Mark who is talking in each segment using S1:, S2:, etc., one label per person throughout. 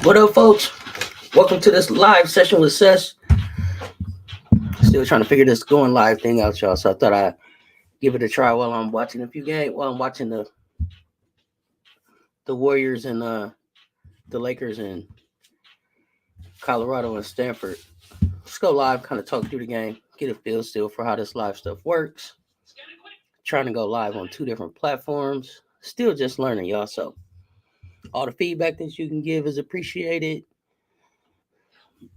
S1: What up, folks? Welcome to this live session with Cess. Still trying to figure this going live thing out, y'all. So I thought I'd give it a try while I'm watching a few games. While I'm watching the Warriors and the Lakers and Colorado and Stanford. Let's go live, kind of talk through the game, get a feel still for how this live stuff works. Trying to go live on 2 different platforms. Still just learning, y'all. So all the feedback that you can give is appreciated.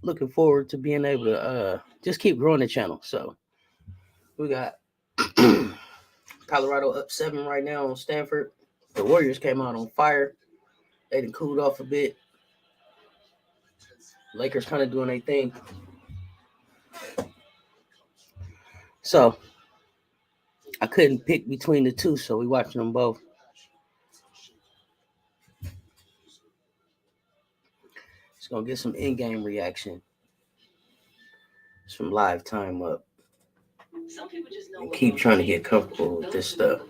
S1: Looking forward to being able to just keep growing the channel. So we got Colorado up 7 right now on Stanford. The Warriors came out on fire. They done cooled off a bit. Lakers kind of doing their thing. So I couldn't pick between the two, so we watching them both. Just gonna get some in-game reaction. Some live time up. And keep trying to get comfortable with this stuff.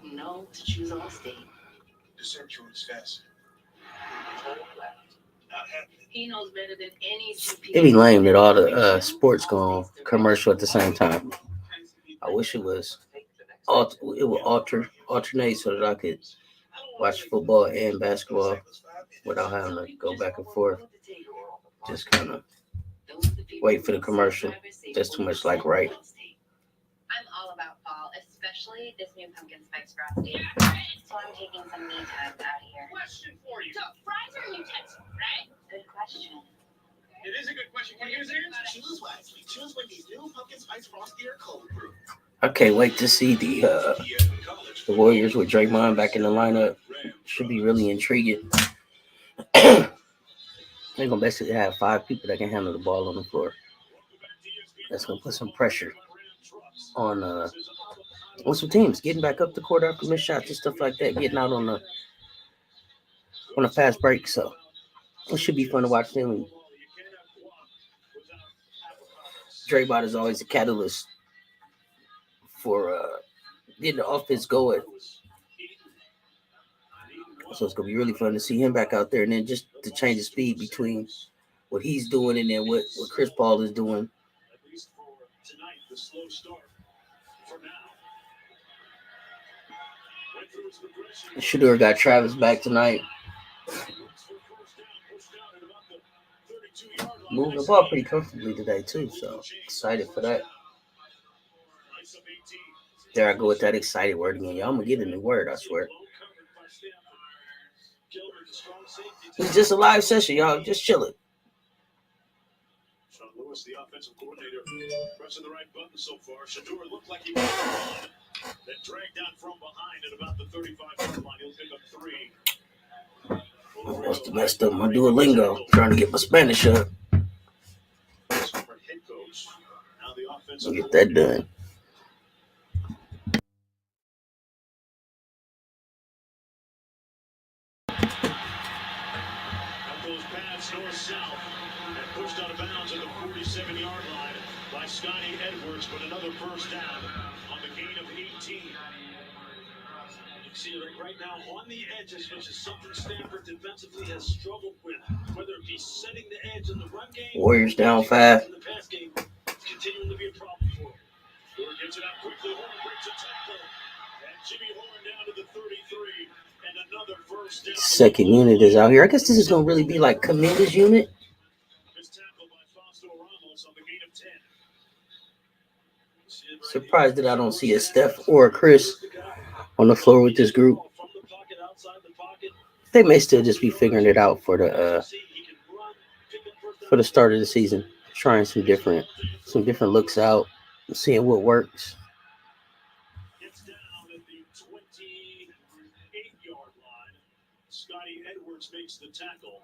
S1: It'd be lame that all the sports go on commercial at the same time. I wish it would alternate so that I could watch football and basketball without having to go back and forth. Just kind of wait for the commercial. That's too much like right.
S2: I'm all about fall, especially this new pumpkin spice frosty. So I'm taking some me time out here.
S3: Question for you.
S2: So fries are a utensil, right? Good question.
S3: It is a good question. Can you answer? Choose wisely. Choose when these new pumpkin spice frosty are cold brew.
S1: I can't wait to see the Warriors with Draymond back in the lineup. Should be really intriguing. They're gonna basically have 5 people that can handle the ball on the floor. That's gonna put some pressure on some teams getting back up the court after missed shots and stuff like that, getting out on a fast break. So it should be fun to watch them. Draymond is always a catalyst for getting the offense going. So it's gonna be really fun to see him back out there, and then just to change the speed between what he's doing and then what Chris Paul is doing. Shedeur got Travis back tonight. Moving the ball pretty comfortably today too, so excited for that. There I go with that excited word again. Y'all, I'm gonna get a new word, I swear. It's just a live session, y'all. Just chilling.
S3: Sean Lewis, the offensive coordinator, pressing the right button so far. Shedeur looked like he was on. Then dragged down from behind at about the 35-yard line. He'll pick up 3.
S1: I must have messed up my Duolingo trying to get my Spanish up. I'll get that done.
S3: Those pads north-south and pushed out of bounds at the 47-yard line by Scotty Edwards, but another first down on the gain of 18. You see it right now on the edges, which is something Stanford defensively has struggled with, whether it be setting the edge in the run game.
S1: Warriors down 5.
S3: In the pass game, it's continuing to be a problem for him. Horn gets it out quickly. Horn breaks a tackle, and Jimmy Horn down to the 33.
S1: Second unit is out here. I guess this is gonna really be like Kaminga's unit. Surprised that I don't see a Steph or a Chris on the floor with this group. They may still just be figuring it out for the start of the season, trying some different looks out, seeing what works.
S3: Scotty Edwards makes the tackle.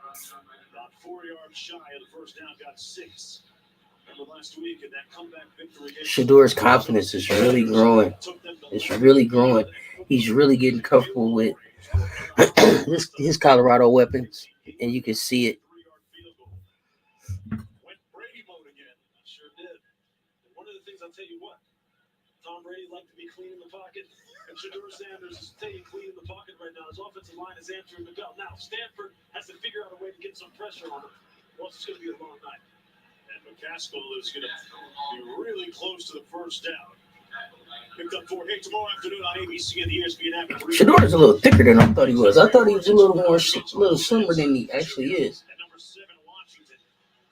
S3: About 4 yards shy of the first down, got 6. Remember last week in that comeback victory.
S1: Shedeur's confidence is really growing. It's really growing. He's really getting comfortable with his Colorado weapons, and you can see it.
S3: Went Brady mode again. Sure did. One of the things I'll tell you what, Tom Brady liked to be clean in the pocket. And Shedeur Sanders is staying clean in the pocket right now. His offensive line is answering the bell. Now, Stanford has to figure out a way to get some pressure on him. Well, it's going to be a long night. And McCaskill is going to be really close to the first down. Picked up for tomorrow afternoon on ABC and the ESPN app.
S1: Shedeur is a little thicker than I thought he was. I thought he was a little more, little slimmer than he actually is.
S3: At number 7, Washington.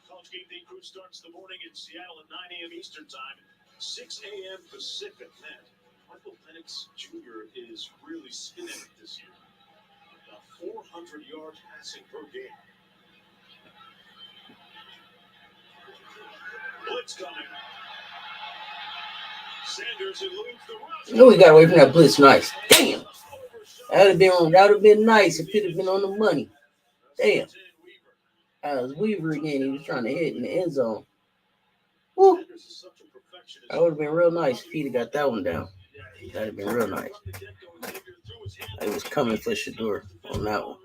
S3: College game day crew starts the morning in Seattle at 9 a.m. Eastern time, 6 a.m. Pacific. Man, Michael Penix Jr. is really spinning it this year. About 400 yards passing per game. Blitz coming. Sanders eludes the rush.
S1: No, we got away from that blitz. Nice. Damn. That would have been nice if it had been on the money. Damn. That was Weaver again. He was trying to hit in the end zone. Woo. That would have been real nice if he'd have got that one down. That would have been real nice. It was coming for Shedeur on that one.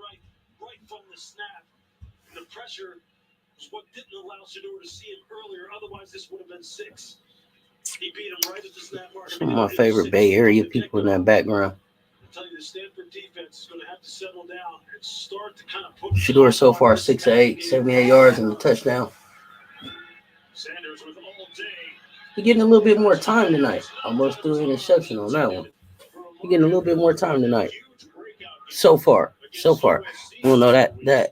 S3: Right from the snap. The pressure was what didn't allow Shedeur to see him earlier. Otherwise, this would have been 6. He beat him right at the snap mark.
S1: Some of my favorite Bay Area people in that background.
S3: I tell you, the Stanford defense is going to have to settle down and start to kind of put.
S1: Shedeur so far 6 of 8, 78 yards and a touchdown.
S3: Sanders with all day.
S1: He's getting a little bit more time tonight. Almost threw an interception on that one. He's getting a little bit more time tonight. So far. We don't know that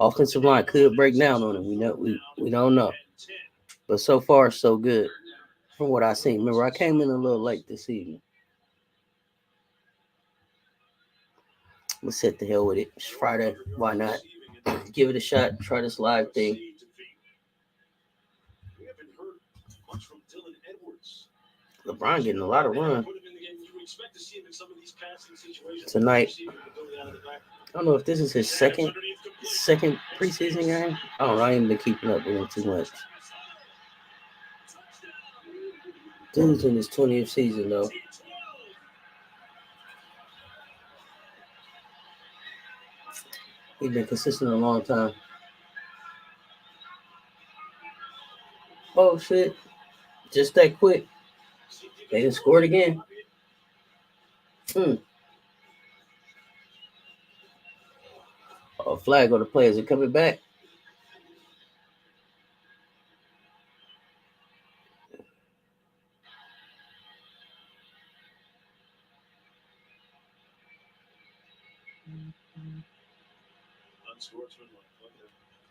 S1: offensive line could break down on him. We don't know. But so far, so good from what I've seen. Remember, I came in a little late this evening. Let's hit the hell with it. It's Friday. Why not? Give it a shot. Try this live thing. LeBron getting a lot of run tonight. I don't know if this is his second preseason game. I don't know. I ain't been keeping up with him too much. Dude's in his 20th season, though. He's been consistent a long time. Oh, shit. Just that quick. They done scored again. Oh, flag on the play. Is it coming back?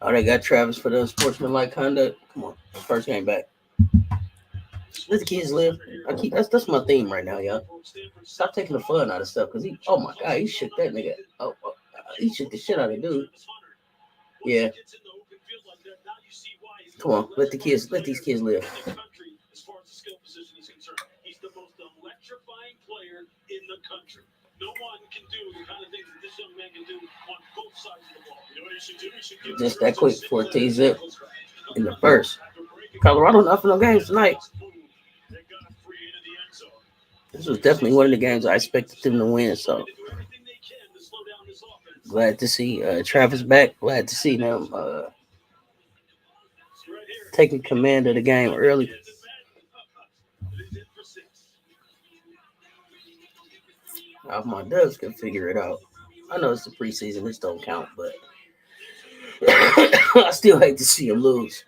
S1: Oh, they got Travis for the unsportsmanlike conduct. Come on, first game back. Let the kids live. That's my theme right now, y'all. Stop taking the fun out of stuff, cause oh my god, he shook that nigga. He shook the shit out of dude. Yeah. Come on, let these kids live.
S3: As far as the skill position is concerned, he's the most electrifying player in the country. No one can do the kind of things that this young man can do on both sides of the ball. You know what he should do? He should give
S1: just that quick 14 zip in the first. Colorado not for no games tonight. This was definitely one of the games I expected them to win, so glad to see Travis back. Glad to see them taking command of the game early. Now, if my Dubs can figure it out. I know it's the preseason, this don't count, but I still hate to see him lose.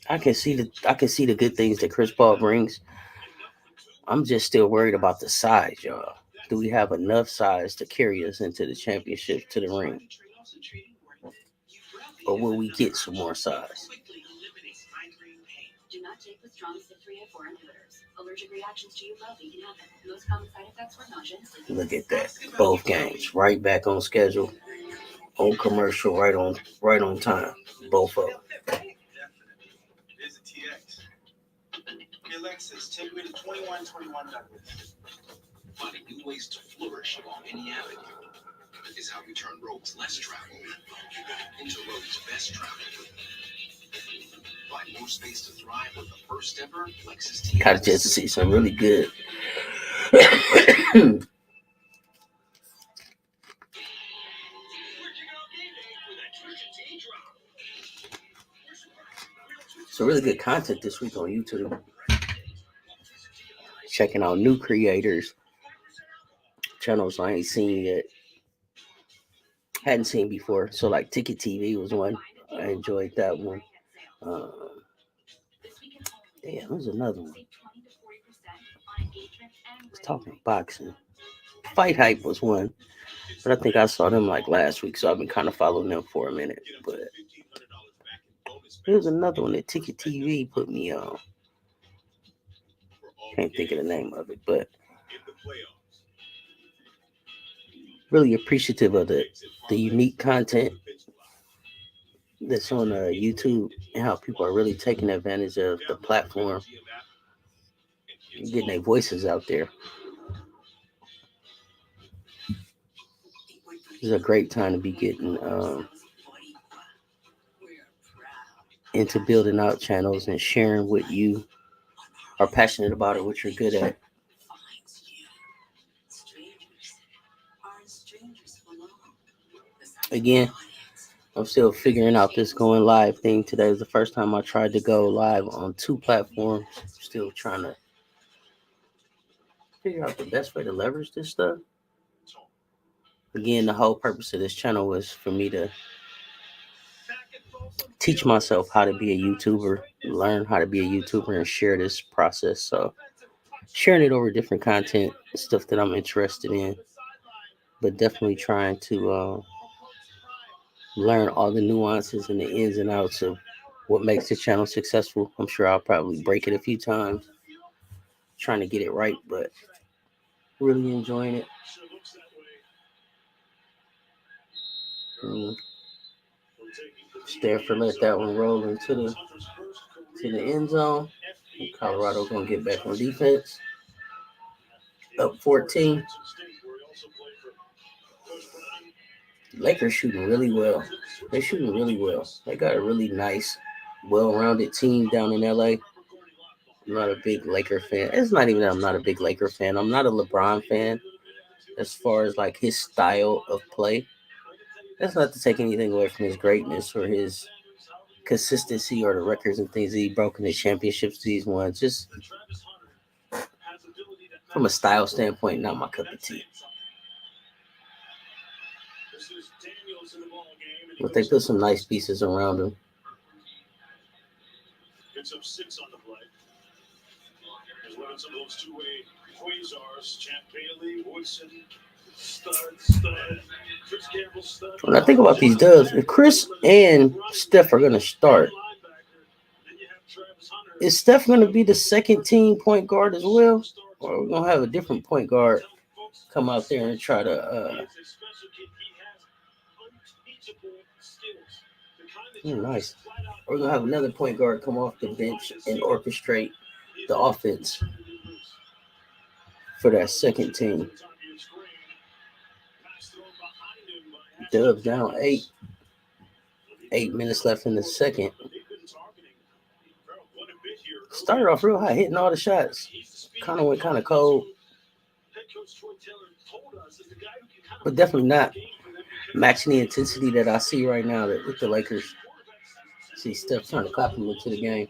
S1: I can see the good things that Chris Paul brings. I'm just still worried about the size, y'all. Do we have enough size to carry us into the championship, to the ring? Or will we get some more size?
S2: Do not take the strong CYP3A4 inhibitors. Allergic reactions to UV can happen. Most common side effects were nausea.
S1: Look at that. Both games. Right back on schedule. On commercial, right on time. Both of them.
S4: Here's a TX. Hey Alexis, take me to 2121 Douglas.
S5: Finding new ways to flourish along any avenue is how we turn roads less traveled into roads best traveled. Find more space to thrive with the first ever Lexus TX.
S1: Got a chance to see some really good. some really good content this week on YouTube. Checking out new creators, channels I ain't seen yet, hadn't seen before. So like Ticket TV was one. I enjoyed that one. Damn, there's another one. It's talking boxing. Fight Hype was one, but I think I saw them like last week, so I've been kind of following them for a minute. But there's another one that Ticket TV put me on. Can't think of the name of it, but really appreciative of the unique content that's on YouTube and how people are really taking advantage of the platform and getting their voices out there. This is a great time to be getting into building out channels and sharing what you are passionate about or what you're good at. Again, I'm still figuring out this going live thing. Today is the first time I tried to go live on 2 platforms. Still trying to figure out the best way to leverage this stuff. Again, the whole purpose of this channel was for me to teach myself how to be a YouTuber, learn how to be a YouTuber, and share this process. So sharing it over different content, stuff that I'm interested in, but definitely trying to learn all the nuances and the ins and outs of what makes the channel successful. I'm sure I'll probably break it a few times trying to get it right, but really enjoying it. Stanford let that one roll into the end zone. Colorado gonna get back on defense. Up 14. Lakers shooting really well. They're shooting really well. They got a really nice, well-rounded team down in LA. I'm not a big Laker fan. It's not even that I'm not a big Laker fan. I'm not a LeBron fan as far as like his style of play. That's not to take anything away from his greatness or his consistency or the records and things that he broke in the championships he's won. Just from a style standpoint, not my cup of tea. But they put some nice pieces around him.
S3: Picks up 6 on the play. He's running some of those two-way quasars. Champ Bailey, Woodson, stud. Chris Campbell, stud.
S1: When I think about these dubs, if Chris and Steph are going to start, is Steph going to be the second team point guard as well? Or are we going to have a different point guard come out there and try to nice. We're going to have another point guard come off the bench and orchestrate the offense for that second team. Dubs down 8. 8 minutes left in the second. Started off real high, hitting all the shots. Kind of went kind of cold. But definitely not matching the intensity that I see right now with the Lakers. See Steph trying to clap him into the game.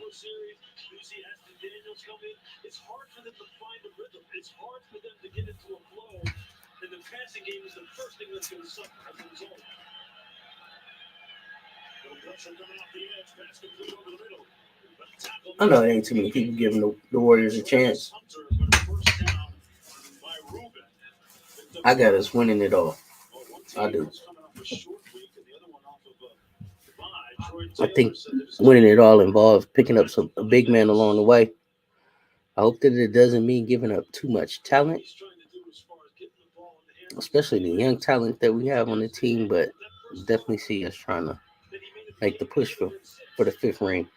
S1: I know there ain't too many people giving the Warriors a chance. I got us winning it all. I do. I think winning it all involves picking up a big man along the way. I hope that it doesn't mean giving up too much talent, especially the young talent that we have on the team, but definitely see us trying to make the push for the 5th ring.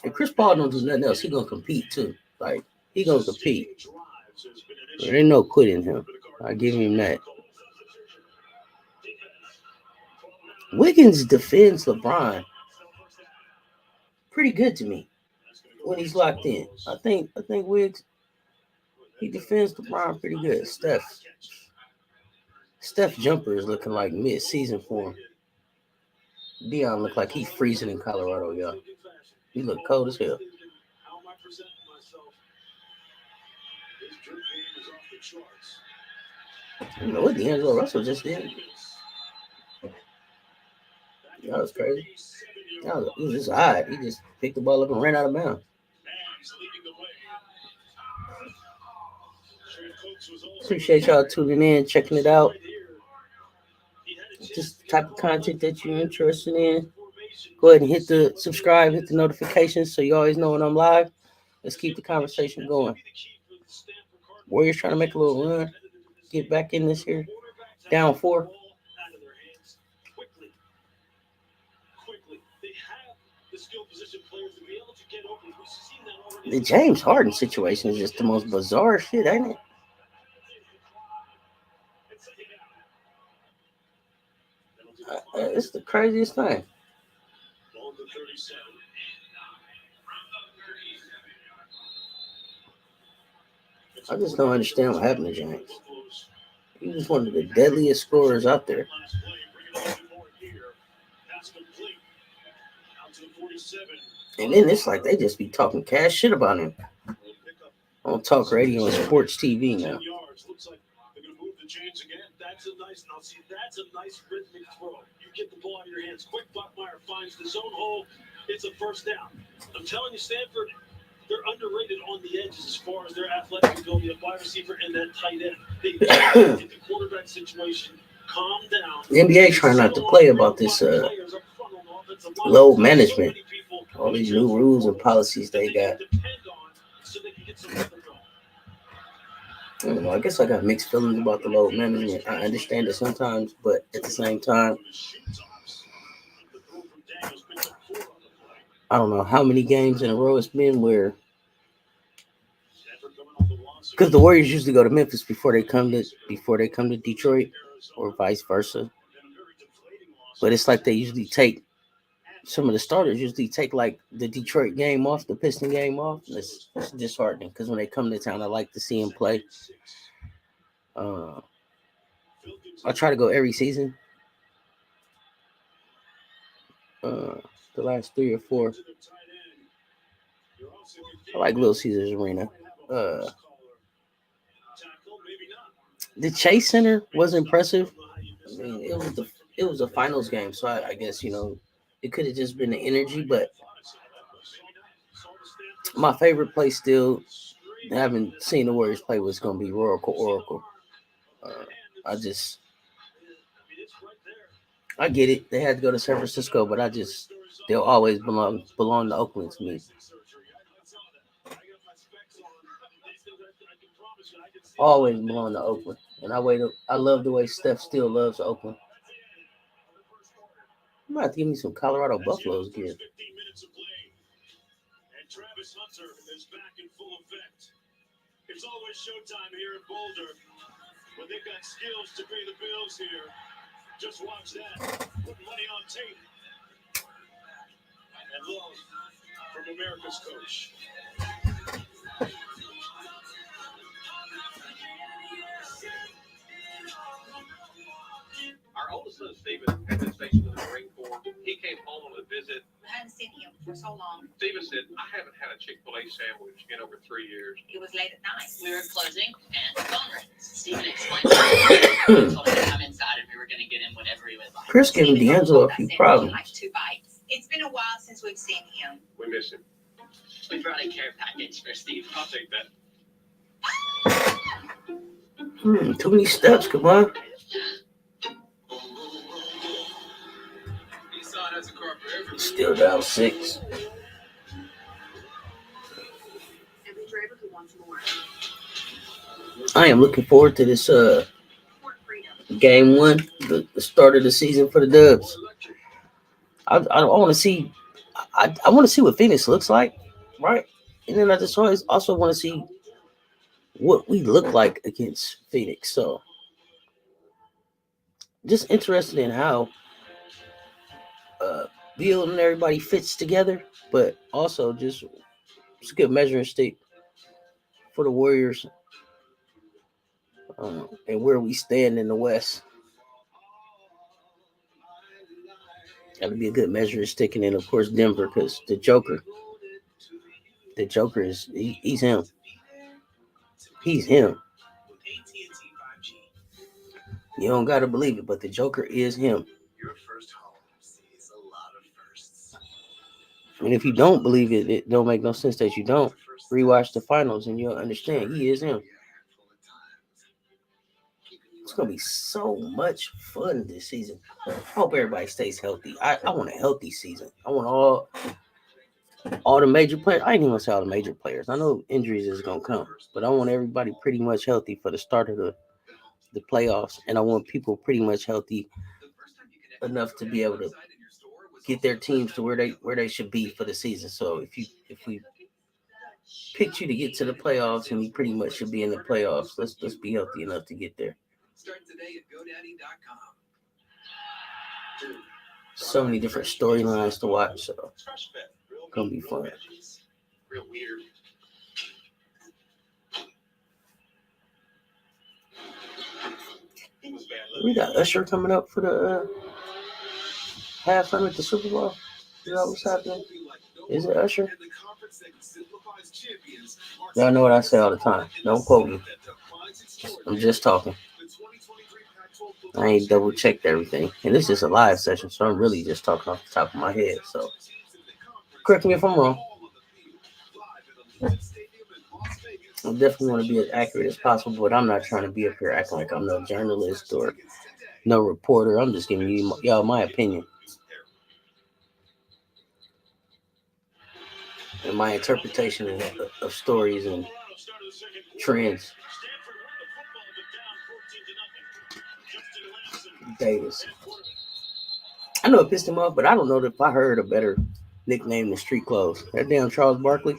S1: And Chris Paul don't do nothing else. He gonna compete too. Like he gonna compete. There ain't no quitting him. I give him that. Wiggins defends LeBron pretty good to me when he's locked in. I think Wiggs he defends LeBron pretty good. Steph Steph jumper is looking like mid-season form. Dion look like he's freezing in Colorado, y'all. He look cold as hell.
S3: How am I presenting myself? His drip game is off the charts.
S1: You know what D'Angelo Russell just did? That was crazy. He was just odd. He just picked the ball up and ran out of bounds.
S3: Man's leading the way.
S1: Appreciate y'all tuning in, checking it out. Just the type of content that you're interested in. Go ahead and hit the subscribe, hit the notifications so you always know when I'm live. Let's keep the conversation going. Warriors trying to make a little run. Get back in this here. Down 4. The James Harden situation is just the most bizarre shit, ain't it? It's the craziest thing. I just don't understand what happened to James. He was one of the deadliest scorers out there. And then it's like they just be talking cash shit about him on talk radio and sports TV now.
S3: That's a nice rhythmic throw. You get the ball out of your hands quick. Buckmeyer finds the zone hole. It's a first down. I'm telling you, Stanford, they're underrated on the edges as far as their athletic ability, a wide receiver and that tight end. They get the quarterback situation. Calm down.
S1: The NBA trying not to play about this load management. All these new rules and policies they got. I don't know. I guess I got mixed feelings about the load management. I understand it sometimes, but at the same time, I don't know how many games in a row it's been where, because the Warriors usually go to Memphis before they come to Detroit, or vice versa. But it's like they usually take some of the starters like the Detroit game off, the Piston game off. It's disheartening because when they come to town, I like to see them play. I try to go every season. The last 3 or 4. I like Little Caesars Arena. The Chase Center was impressive. I mean, it was a finals game, so I guess it could have just been the energy. But my favorite place still, haven't seen the Warriors play, was going to be Oracle. I get it. They had to go to San Francisco, but they'll always belong to Oakland to me. Always belong to Oakland. And I love the way Steph still loves Oakland. You might have to give me some Colorado Buffaloes gear.
S3: Travis Hunter is back in full effect. It's always showtime here in Boulder, but they've got skills to pay the bills here. Just watch that. Put money on tape. And love from America's coach.
S6: Our oldest son, Stephen, had been stationed in the Marine Corps. He came home on a visit.
S2: I hadn't seen him for so long.
S6: Stephen said, I haven't had a Chick-fil-A sandwich in over 3 years.
S2: It was late at night.
S7: We were closing and the phone rings. Stephen explained to told him to come inside and we were going to get him whatever he would like.
S1: Chris giving D'Angelo a few problems.
S2: Like 2 bites. It's been a while since we've seen him.
S6: We miss him.
S7: We brought a care package for Steve.
S6: I'll take that.
S1: Too many steps, come on. Still down 6.
S2: Every driver who wants more.
S1: I am looking forward to this game 1, the start of the season for the Dubs. I want to see. I want to see what Phoenix looks like, right? And then I just also want to see what we look like against Phoenix. So, just interested in how Beal and everybody fits together, but also just it's a good measuring stick for the Warriors and where we stand in the West. Got to be a good measure of sticking in, of course, Denver, because the Joker is he's him. He's him. You don't got to believe it, but the Joker is him.
S4: Your first home sees a lot of firsts.
S1: And if you don't believe it, it don't make no sense that you don't. Rewatch the finals and you'll understand he is him. It's going to be so much fun this season. I hope everybody stays healthy. I want a healthy season. I want all the major players. I ain't even going to say all the major players. I know injuries is going to come, but I want everybody pretty much healthy for the start of the playoffs. And I want people pretty much healthy enough to be able to get their teams to where they should be for the season. So if we picked you to get to the playoffs, and you pretty much should be in the playoffs, let's be healthy enough to get there.
S5: Start today at GoDaddy.com.
S1: So many different storylines to watch, so it's gonna be fun.
S6: Real weird.
S1: We got Usher coming up for the halftime at the Super Bowl. Is that what's happening? Is it Usher? Y'all know what I say all the time. Don't quote me. I'm just talking. I ain't double checked everything. And this is a live session, so I'm really just talking off the top of my head. So correct me if I'm wrong. I definitely want to be as accurate as possible, but I'm not trying to be up here acting like I'm no journalist or no reporter. I'm just giving y'all my opinion and my interpretation of stories and trends. Davis. I know it pissed him off, but I don't know if I heard a better nickname than Street Clothes. That damn Charles Barkley.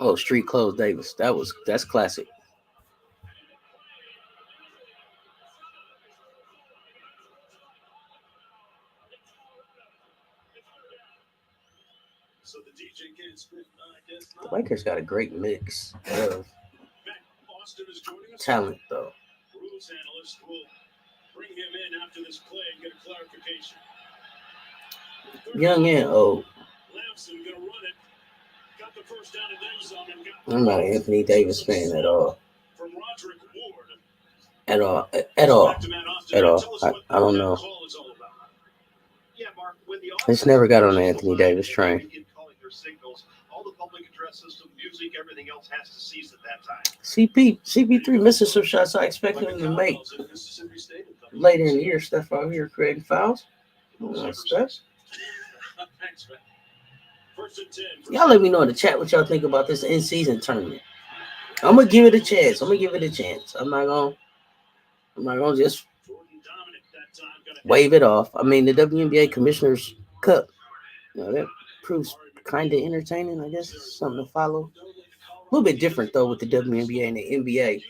S1: Oh, Street Clothes Davis. That's classic. The Lakers got a great mix of talent, though.
S3: Rules analyst will bring him in after this play and get a clarification.
S1: Young and old.
S3: Lamson gonna run it. Got the first down in end zone and got
S1: I'm not an Anthony Davis fan at all.
S3: from Roderick Ward.
S1: At all. I don't know.
S6: Yeah, Mark, when the
S1: It's never got on the Anthony Davis train.
S6: calling their signals, all the public address system, music, everything else has to cease at that time.
S1: CP3 missing some shots I expected him to make later in the year. Steph out here creating fouls. Steph. Y'all let me know in the chat what y'all think about this in-season tournament. I'm gonna give it a chance. I'm not gonna just wave it off. I mean, the WNBA Commissioner's Cup, that proves kind of entertaining. I guess something to follow. A little bit different though with the WNBA and the NBA,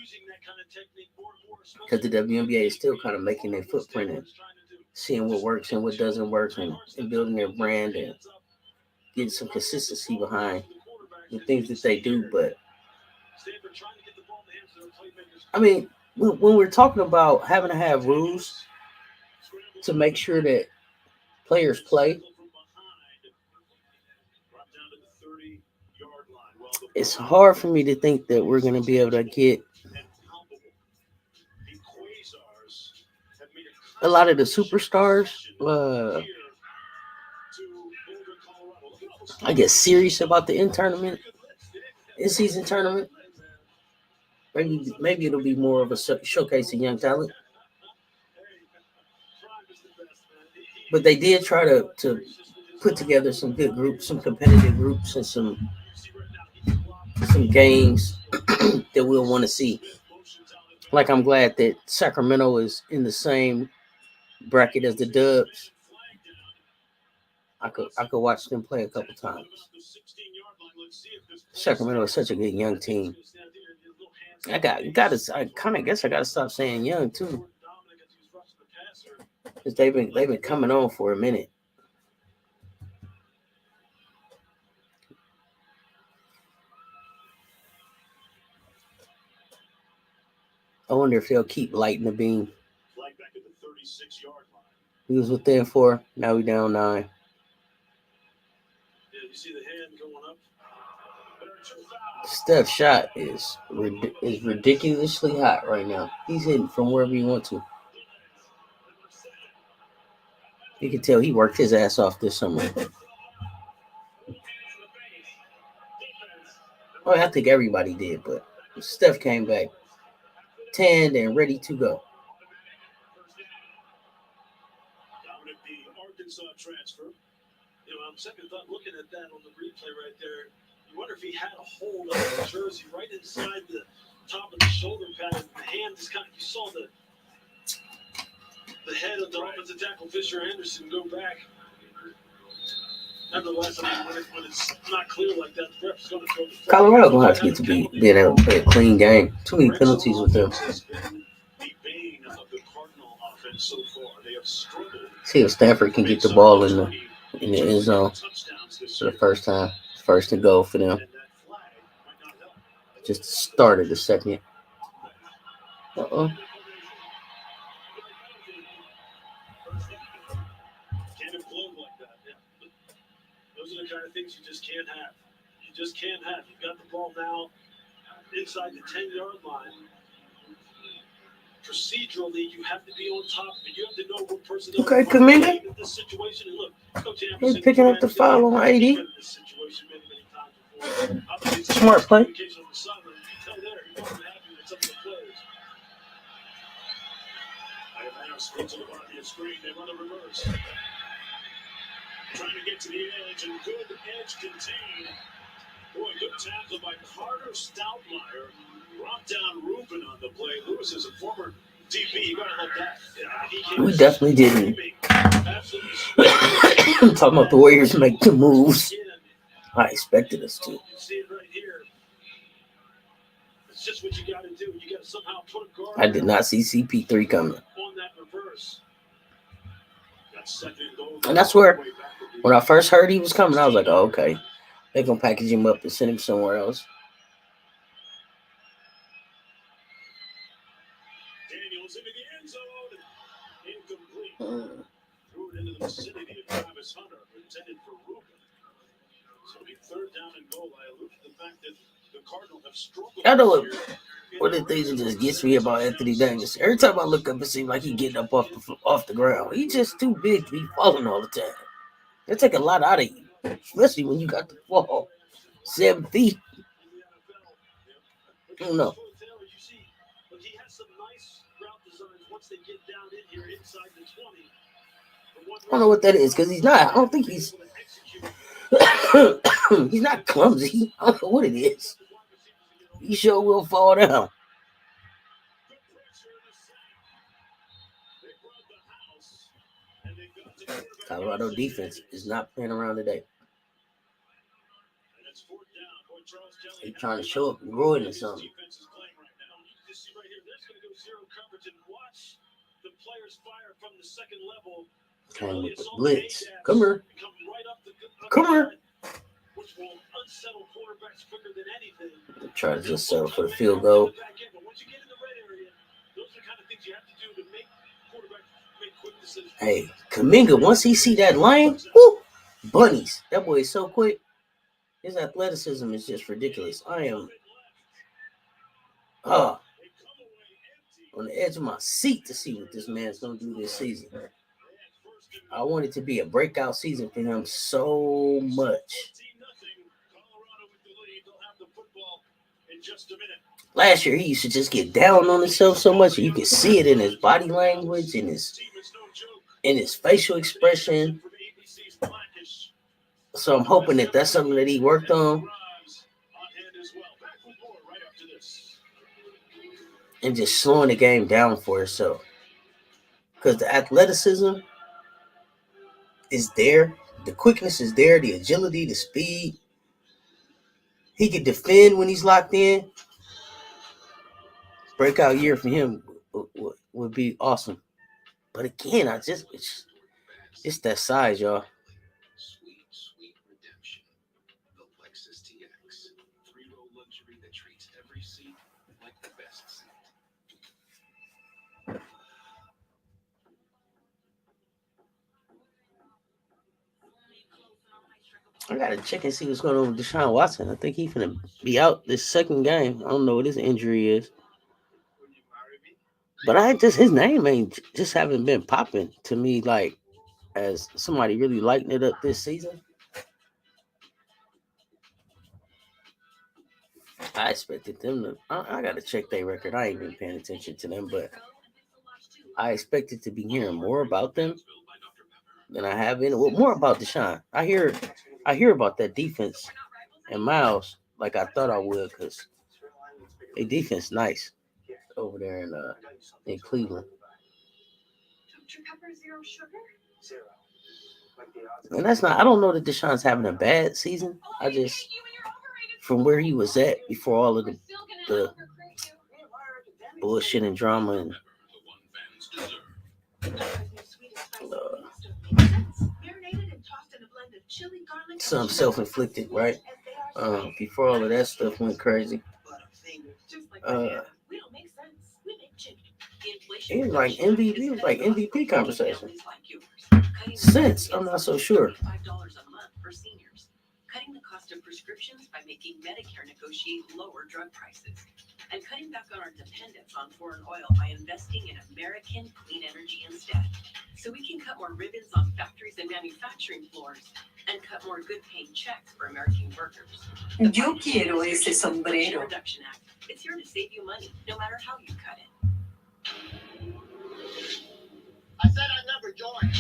S1: because the WNBA is still kind of making their footprint and seeing what works and what doesn't work, and building their brand and getting some consistency behind the things that they do. But I mean, when we're talking about having to have rules to make sure that players play, it's hard for me to think that we're going to be able to get a lot of the superstars, I get serious about the in-season tournament. Maybe it'll be more of a showcase of young talent. But they did try to put together some good groups, some competitive groups, and some games that we'll want to see. Like, I'm glad that Sacramento is in the same bracket as the Dubs. I could watch them play a couple times. Sacramento is such a good young team. I kind of guess I gotta stop saying young too, because they've been coming on for a minute. I wonder if they'll keep lighting the beam.
S3: Flag back at the 36-yard line.
S1: We was within 4. Now we down 9.
S3: Yeah, you see the hand going up. There are 2 fouls.
S1: Steph's shot is ridiculously hot right now. He's hitting from wherever he wants to. You can tell he worked his ass off this summer. Oh, I think everybody did, but Steph came back tanned and ready to go.
S3: Dominic, the Arkansas transfer. You know, on second thought, looking at that on the replay right there, you wonder if he had a hold on the jersey right inside the top of the shoulder pad, and the hand just kind of, you saw the head of the offensive tackle Fisher Anderson go back. Nevertheless, I mean, when it's not clear like that, the ref's going to throw the flag.
S1: Colorado gonna have to get to being able to play a clean game. Too many penalties with them.
S3: The bane of the Cardinal offense so far. They have struggled.
S1: See if Stanford can get the ball in the end zone for the first time. First and goal for them. Just started the second. Uh-oh.
S3: Can't implode like that. Yeah. Those are the kind of things you just can't have. You just can't have. You've got the ball now inside the 10-yard line. Procedurally, you have to be on top of it. You have to know what person.
S1: Okay, Kaminga.
S3: In this situation, and look, Coach
S1: He's
S3: Anderson
S1: picking up the foul on ID. Smart play.
S3: They run a reverse. Trying to get to the edge, and good edge contained. Boy, good tackle by Carter Stoutmeyer. Brought down Rubin on the play. Lewis is a former DB. You gotta love that. Yeah,
S1: We definitely didn't. I'm talking about the Warriors make the moves. I expected us to.
S3: You see it right here. It's just what you gotta do. You gotta somehow put a guard.
S1: I did not see CP3 coming.
S3: On that reverse. That's second and goal.
S1: And that's where, when I first heard he was coming, I was like, oh, okay. They're going to package him up and send him somewhere else.
S3: Daniels into the end zone. Incomplete. Threw it into the vicinity of Travis Hunter, intended for Rubin. So it'll be third down and goal. I allude to the fact that the Cardinals have struggled.
S1: I know one of the things that just gets me about Anthony Davis. Every time I look up, it seems like he's getting up off the ground. He's just too big to be falling all the time. They take a lot out of you, especially when you got the ball 7 feet. I don't know.
S3: He has some nice route designs once they get down in here inside the 20.
S1: I don't know what that is because he's not. I don't think he's. He's not clumsy. I don't know what it is. He sure will fall down. Colorado defense is not playing around today. He's trying to show up and grow into something. Came with the blitz. Come here. Come here. Try to just settle for the field goal. Hey, Kaminga, once he see that lane, whoo, bunnies. That boy is so quick. His athleticism is just ridiculous. I am on the edge of my seat to see what this man's going to do this season. I want it to be a breakout season for him so much. Last year, he used to just get down on himself so much, and you could see it in his body language, in his facial expression. So I'm hoping that that's something that he worked on. And just slowing the game down for himself. Because the athleticism is there. The quickness is there. The agility, the speed. He can defend when he's locked in. Breakout year for him would be awesome. But again, it's that size, y'all.
S5: Sweet redemption. The Lexus TX. 3-row luxury that treats every seat like the best seat.
S1: I gotta check and see what's going on with Deshaun Watson. I think he's gonna be out this second game. I don't know what his injury is, but his name ain't just haven't been popping to me like as somebody really lighting it up this season. I expected them to. I gotta check their record. I ain't been paying attention to them, but I expected to be hearing more about them than I have been. Well, more about Deshaun. I hear about that defense and Miles like I thought I would because their defense nice over there in Cleveland. And that's not. I don't know that Deshaun's having a bad season. I just from where he was at before all of the bullshit and drama and some self-inflicted, right? Before all of that stuff went crazy. It was like MVP. It was like MVP conversation. Since I'm not so sure.
S8: Cutting the cost of prescriptions by making Medicare negotiate lower drug prices, and cutting back on our dependence on foreign oil by investing in American clean energy instead. So we can cut more ribbons on factories and manufacturing floors and cut more good-paying checks for American workers.
S9: Yo quiero ese sombrero.
S8: Reduction Act. It's here to save you money, no matter how you cut it.
S3: I said I'd never join.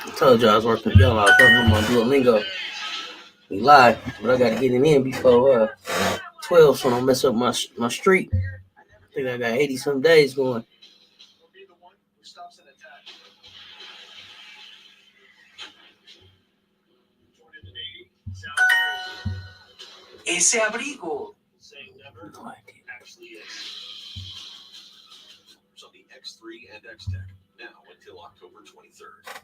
S1: I told you I was working with y'all. I was working on my Duolingo. We live, but I gotta get it in before 12, so I don't mess up my streak. I think I got 80 some days going.
S9: Ese abrigo.
S5: No idea. Actually is. It's on the X3 and X-Tech now until October 23rd.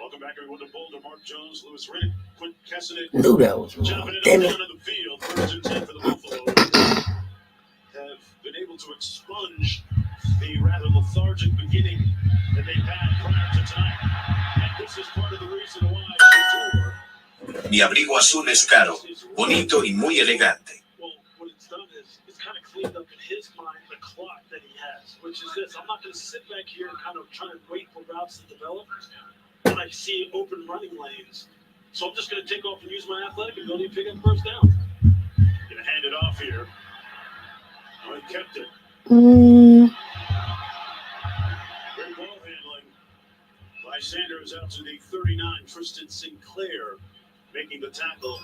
S3: Welcome back, everyone, to Boulder. Mark Jones, Lewis Riddick, Quint Cassidy.
S1: Knew that was wrong.
S3: Jumping it
S1: Damn
S3: up
S1: it.
S3: down to the field. First and 10 for the Buffalo. Have been able to expunge the rather lethargic beginning that they've had prior to tonight. And this is part of the reason why Shador.
S10: Mi abrigo azul es caro, bonito y muy elegante.
S3: Well, what it's done is it's kind of cleaned up in his mind the clock that he has, which is this. I'm not going to sit back here and kind of try and wait for routes to develop when I see open running lanes. So I'm just going to take off and use my athletic ability to pick up first down. Going to hand it off here. Oh, he kept it. Great ball handling by Sanders out to the 39. Tristan Sinclair making the tackle.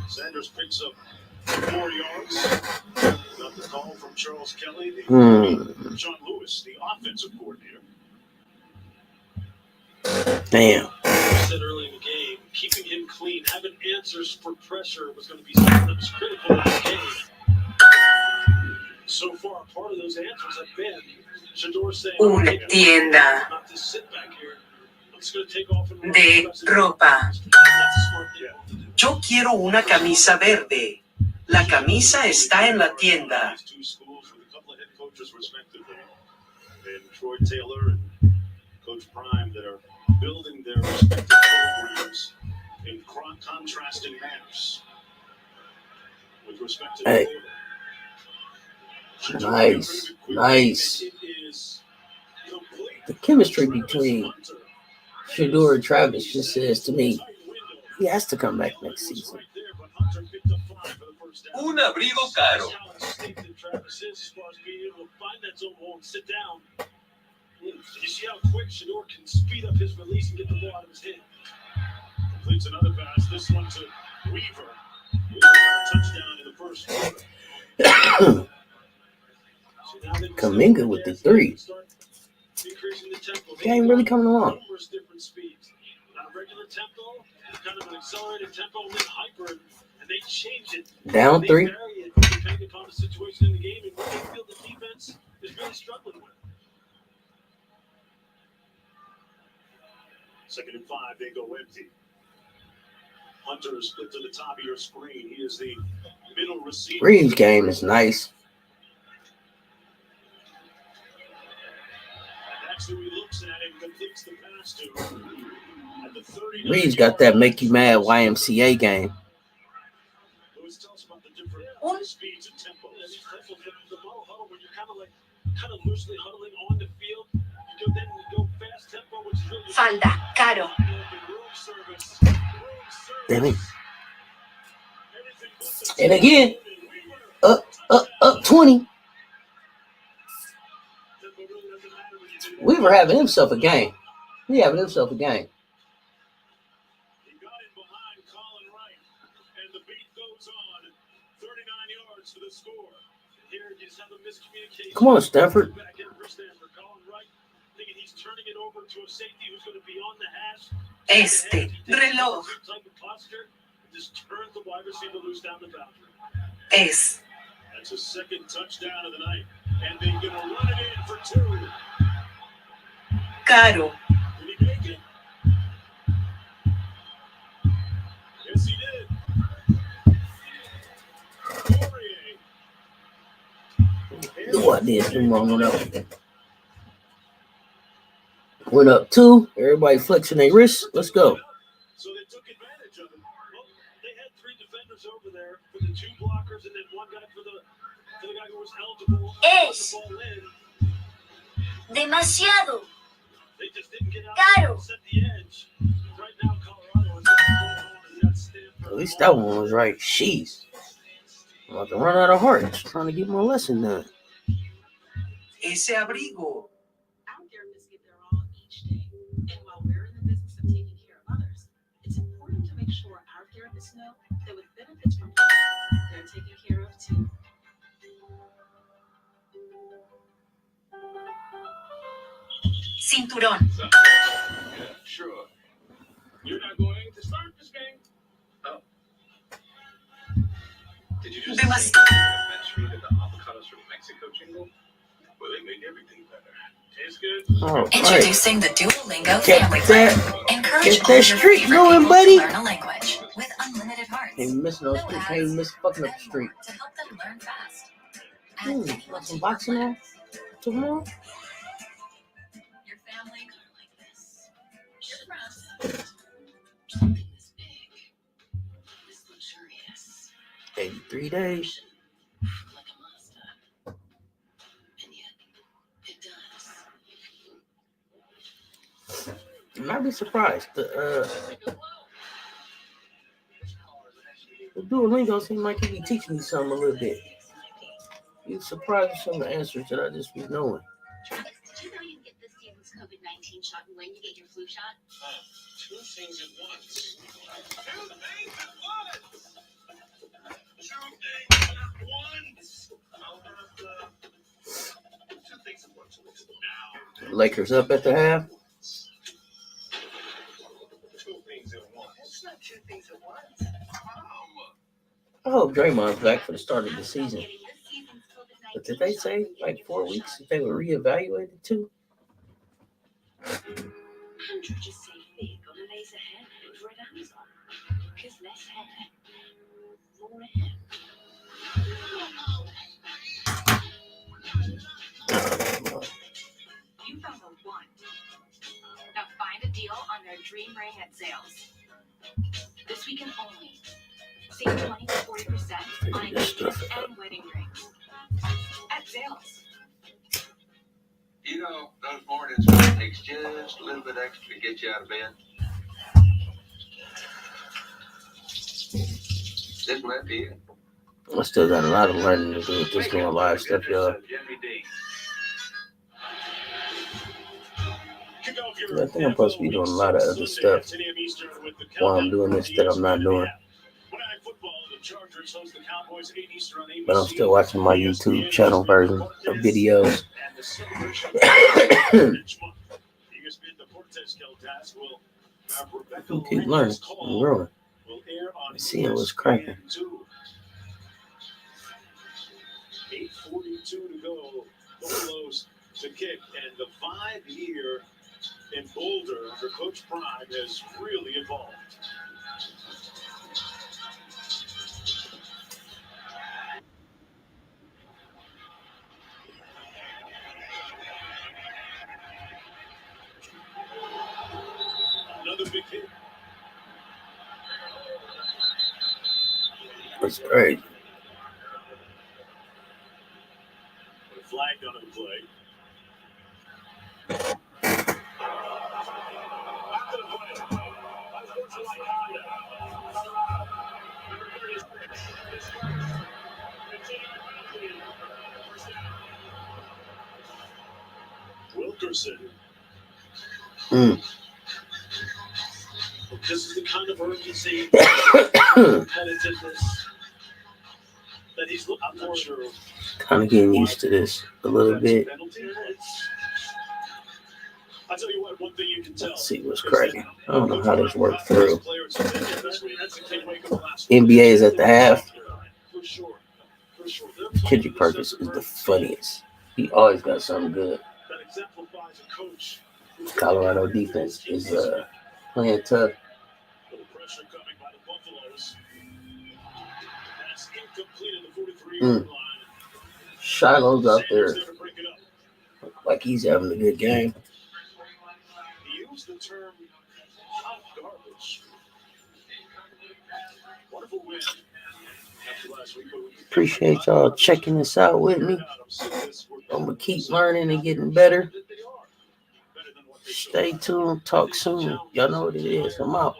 S3: Sanders picks up 4 yards. Got the call from Charles Kelly, the Sean Lewis, the offensive coordinator.
S1: Damn.
S3: I said early in the game, keeping him clean, having answers for pressure was going to be something that was critical in the game. So far, part of those answers have been Shador saying,
S9: Una tienda
S3: not to sit back here. I'm just going to take off and run.
S9: de ropa.
S3: That's a smart thing.
S9: Yo quiero una camisa verde. La camisa está en la tienda.
S3: These two schools with a couple of head coaches respectively, and Troy Taylor and Coach Prime, that are building their respective programs in contrasting manners with respect to
S1: Hey.
S3: the
S1: Nice. The chemistry between Shador and Travis just says to me he has to come back next season.
S10: Un abrigo caro.
S3: You see how quick Shador can speed up his release and get the ball out of his hand. Completes another pass. This one to Weaver. Weaver got a touchdown in the first quarter.
S1: Kuminga with the 3. Game really coming along.
S3: Numerous different speeds. Not a regular tempo, kind of an accelerated tempo, and then hyper, and they change it.
S1: Down
S3: They
S1: 3.
S3: vary it depending upon the situation in the game and what they feel the defense is really struggling with. 2nd and 5, they go empty. Hunter is split to the top of your screen. He is the middle receiver.
S1: Reed's game is nice.
S3: That's who he looks at and completes the pass to. I
S1: Reed's got that make you mad YMCA game.
S3: Lewis, tell us about the different speeds and tempos. The ball huddle when you're kind of loosely huddling on the field. You go fast tempo, which is really
S8: Falda, Caro.
S3: room service.
S1: Damn it. And again, up 20. Weaver having himself a game. He having himself a game.
S3: He got in behind Colin Wright, and the beat goes on. 39 yards for the score. Here you just have a miscommunication.
S1: Come on, Stanford.
S3: Back in for Stanford. Colin Wright thinking he's turning it over to a safety who's going to be on the hash.
S8: Reloj
S3: Type of posture, just turns the wide receiver loose down the boundary.
S8: es
S3: That's his second touchdown of the night, and they're going to run it in for 2.
S8: Caro.
S3: Did he make it? Yes, he did. Poirier.
S1: Do I did him wrong on that one. Went up 2. Everybody flexing their wrists. Let's go.
S3: So they took advantage of it. Well, they had 3 defenders over there for the 2 blockers, and then 1 guy for the guy who was eligible.
S2: Es.
S3: To put the ball in.
S2: Demasiado.
S3: They just didn't get out
S2: Caro.
S3: and set the edge. Right now, Colorado is got Stanford.
S1: At least that one was right. Jeez. I'm about to run out of heart. Just trying to get my lesson done.
S9: Ese abrigo.
S8: Our therapists give their all each day. And while we're in the business of taking care of others, it's important to make sure our therapists know that with benefits from us, they're taken care of too. Cinturón.
S6: Yeah, sure. You're not going to start this game? Oh. Did you just say
S8: Demas-
S6: you're gonna bench me to the avocados from Mexico jingle? Well, they make everything better. Tastes good.
S1: All right.
S11: Introducing the Duolingo
S1: Get
S11: family plan.
S1: that.
S11: Encourage
S1: Get
S11: all
S1: that
S11: your
S1: streak
S11: favorite
S1: going,
S11: people
S1: buddy.
S11: to learn a language with unlimited hearts.
S1: Ain't missing no
S11: No
S1: streak.
S11: ads,
S1: Ain't miss fucking up the
S11: then
S1: streak.
S11: more to help them learn fast. Add
S1: Hmm.
S11: anyone
S1: Want
S11: to
S1: some
S11: your
S1: boxing now?
S11: plans.
S1: Tomorrow?
S11: Your family are like this. Your friends. Something this big, this luxurious,
S1: 83 days.
S11: like a Mazda. And yet, it does.
S1: You might be surprised. The Duolingo seems like he be teaching me something a little bit. You're surprised with some of the answers that I just be knowing.
S2: Did you know you can get this season's COVID-19 shot when you get your flu shot?
S3: 2 things at once. 2 things at once. 2 things at once. I'll have 2 things at once now.
S1: Lakers up at the half.
S3: 2 things at once.
S9: It's not 2 things at once.
S1: I hope Draymond's back for the start of the season. But did they say like 4 weeks that they would reevaluate it too?
S2: Andrew just saved big on the days ahead over at Amazon. Because less hair, more hair. You found the one. Now find a deal on their dream ring at Zales. This weekend only. Save 20 to 40% on engagements and wedding rings. At Zales.
S5: You know, those mornings when it takes just a little bit extra to get you out of bed. This might be it.
S1: I still got a lot of learning to do with this going live stuff, y'all. I think I'm supposed to be doing a lot of other stuff while I'm doing this that I'm not doing. But I'm still watching my YouTube channel version of videos. You keep learning and growing and seeing what's cracking.
S3: 8:42 to go. Buffaloes to kick, and the 5-year in Boulder under Coach Prime has really evolved. Another big hit.
S1: That's crazy.
S3: A flag on the play. Wilkerson. This is the kind of urgency, competitiveness that he's looking for. I'm not sure.
S1: Kind of getting used to this a little bit.
S3: I'll tell you what, one thing you can tell.
S1: Let's see what's cracking. I don't know how this works through. NBA is at the half. Kendrick Perkins is the funniest. He always got something good. Colorado defense is playing tough. Shiloh's out there like he's having a good game.
S3: He used the term hot garbage. Wonderful win after last week.
S1: Appreciate y'all checking this out with me. I'm going to keep learning and getting better. Stay tuned. Talk soon. Y'all know what it is. I'm out.